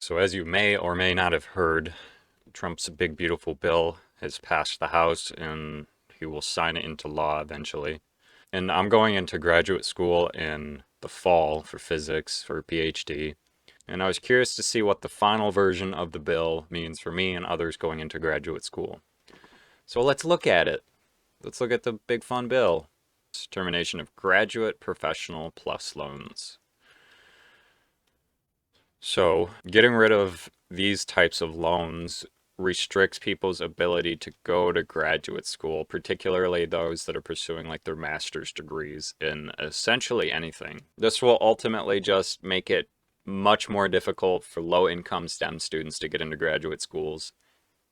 So, as you may or may not have heard, Trump's big, beautiful bill has passed the House and he will sign it into law eventually. And I'm going into graduate school in the fall for physics for a PhD. And I was curious to see what the final version of the bill means for me and others going into graduate school. So let's look at it. Let's look at the big fun bill. It's termination of graduate professional plus loans. So, getting rid of these types of loans restricts people's ability to go to graduate school, particularly those that are pursuing like their master's degrees in essentially anything. This will ultimately just make it much more difficult for low income STEM students to get into graduate schools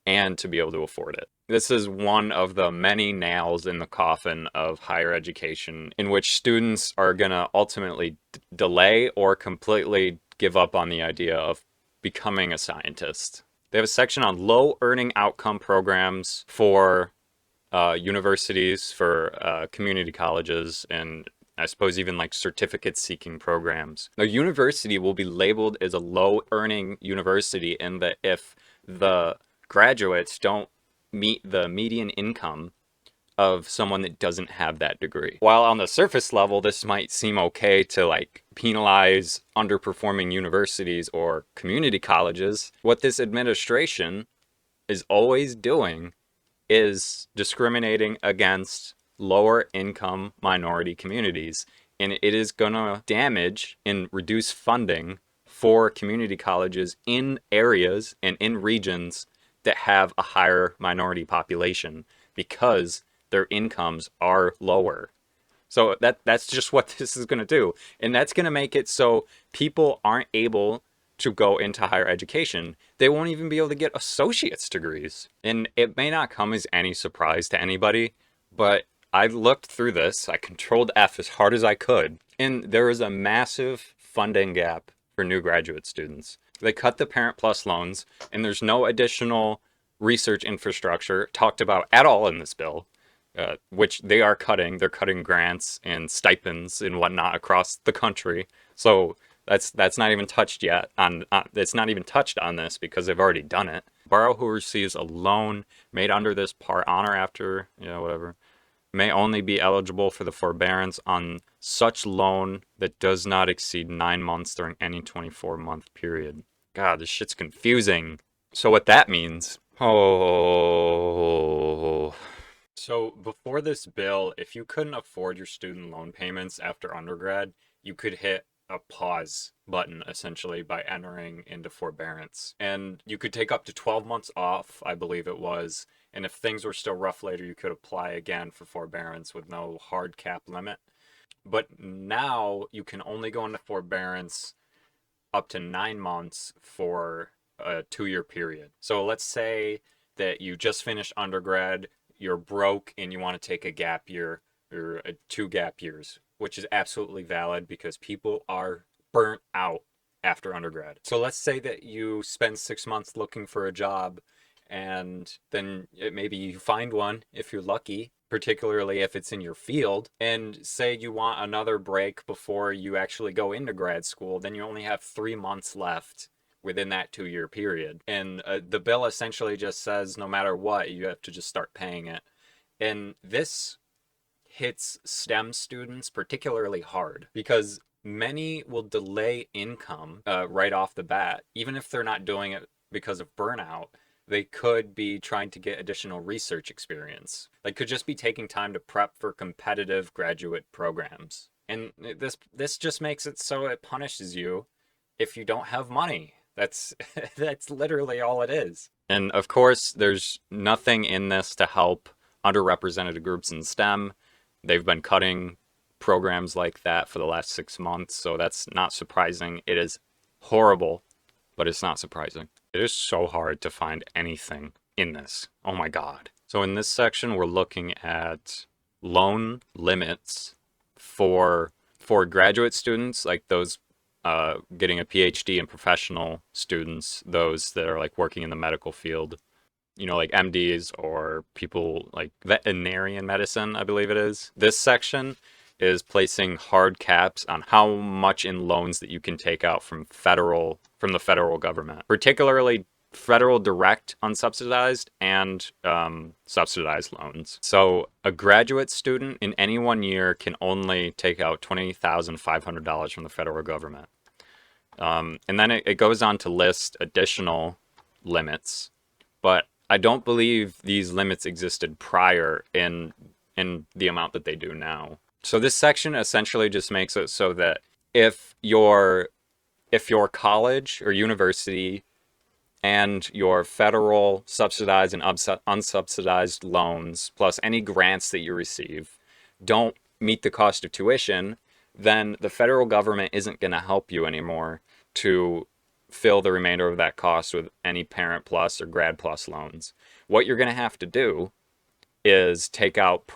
and to be able to afford it. This is one of the many nails in the coffin of higher education in which students are going to ultimately delay or completely give up on the idea of becoming a scientist. They have a section on low earning outcome programs for universities, for community colleges, and I suppose even like certificate seeking programs. A university will be labeled as a low earning university in that if the graduates don't meet the median income of someone that doesn't have that degree. While on the surface level, this might seem okay to like penalize underperforming universities or community colleges, what this administration is always doing is discriminating against lower income minority communities. And it is going to damage and reduce funding for community colleges in areas and in regions that have a higher minority population because their incomes are lower. So that's just what this is going to do. And that's going to make it so people aren't able to go into higher education. They won't even be able to get associate's degrees. And it may not come as any surprise to anybody, but I looked through this. I controlled F as hard as I could. And there is a massive funding gap for new graduate students. They cut the Parent Plus loans, and there's no additional research infrastructure talked about at all in this bill. Which they are cutting. They're cutting grants and stipends and whatnot across the country. So that's not even touched yet. It's not even touched on this because they've already done it. Borrower who receives a loan made under this part on or after, whatever, may only be eligible for the forbearance on such loan that does not exceed 9 months during any 24-month period. God, this shit's confusing. So what that means, So before this bill, if you couldn't afford your student loan payments after undergrad, you could hit a pause button essentially by entering into forbearance. And you could take up to 12 months off, I believe it was. And if things were still rough later, you could apply again for forbearance with no hard cap limit. But now you can only go into forbearance up to 9 months for a 2 year period. So let's say that you just finished undergrad, you're broke, and you want to take a gap year or 2 gap years, which is absolutely valid because people are burnt out after undergrad. So let's say that you spend 6 months looking for a job and then maybe you find one if you're lucky, particularly if it's in your field, and say you want another break before you actually go into grad school, then you only have 3 months left within that 2 year period. And the bill essentially just says no matter what, you have to just start paying it. And this hits STEM students particularly hard because many will delay income right off the bat, even if they're not doing it because of burnout. They could be trying to get additional research experience. They could just be taking time to prep for competitive graduate programs. And this just makes it so it punishes you if you don't have money. That's that's literally all it is. And of course, there's nothing in this to help underrepresented groups in STEM. They've been cutting programs like that for the last 6 months, so that's not surprising. It is horrible, but it's not surprising. It is so hard to find anything in this. Oh my God. So in this section, we're looking at loan limits for graduate students, like those getting a PhD, and professional students, those that are like working in the medical field, like MDs or people like veterinarian medicine, I believe it is. This section is placing hard caps on how much in loans that you can take out from federal from the federal government, particularly federal direct unsubsidized and subsidized loans. So a graduate student in any one year can only take out $20,500 from the federal government. And then it goes on to list additional limits, but I don't believe these limits existed prior in the amount that they do now. So this section essentially just makes it so that if your college or university and your federal subsidized and unsubsidized loans, plus any grants that you receive, don't meet the cost of tuition, then the federal government isn't going to help you anymore to fill the remainder of that cost with any Parent Plus or Grad Plus loans. What you're going to have to do is take out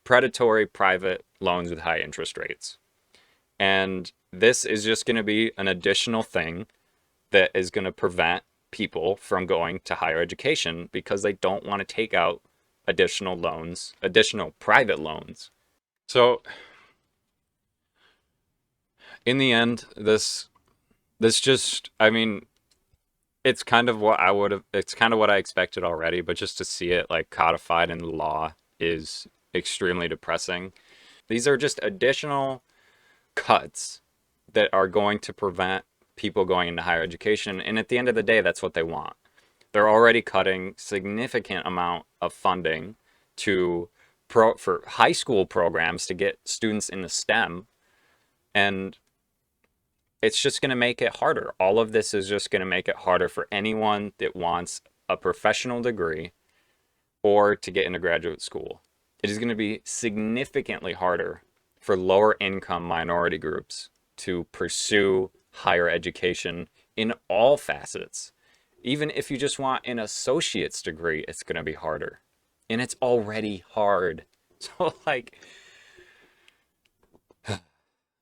predatory private loans with high interest rates. And this is just going to be an additional thing that is going to prevent people from going to higher education because they don't want to take out additional loans, additional private loans. So in the end, this just, I mean, it's kind of what it's kind of what I expected already, but just to see it like codified in the law is extremely depressing. These are just additional cuts that are going to prevent people going into higher education, and at the end of the day, that's what they want. They're already cutting significant amount of funding to for high school programs to get students into STEM, and it's just going to make it harder. All of this is just going to make it harder for anyone that wants a professional degree or to get into graduate school. It is going to be significantly harder for lower income minority groups to pursue higher education in all facets. Even if you just want an associate's degree, it's going to be harder. And it's already hard. So, like,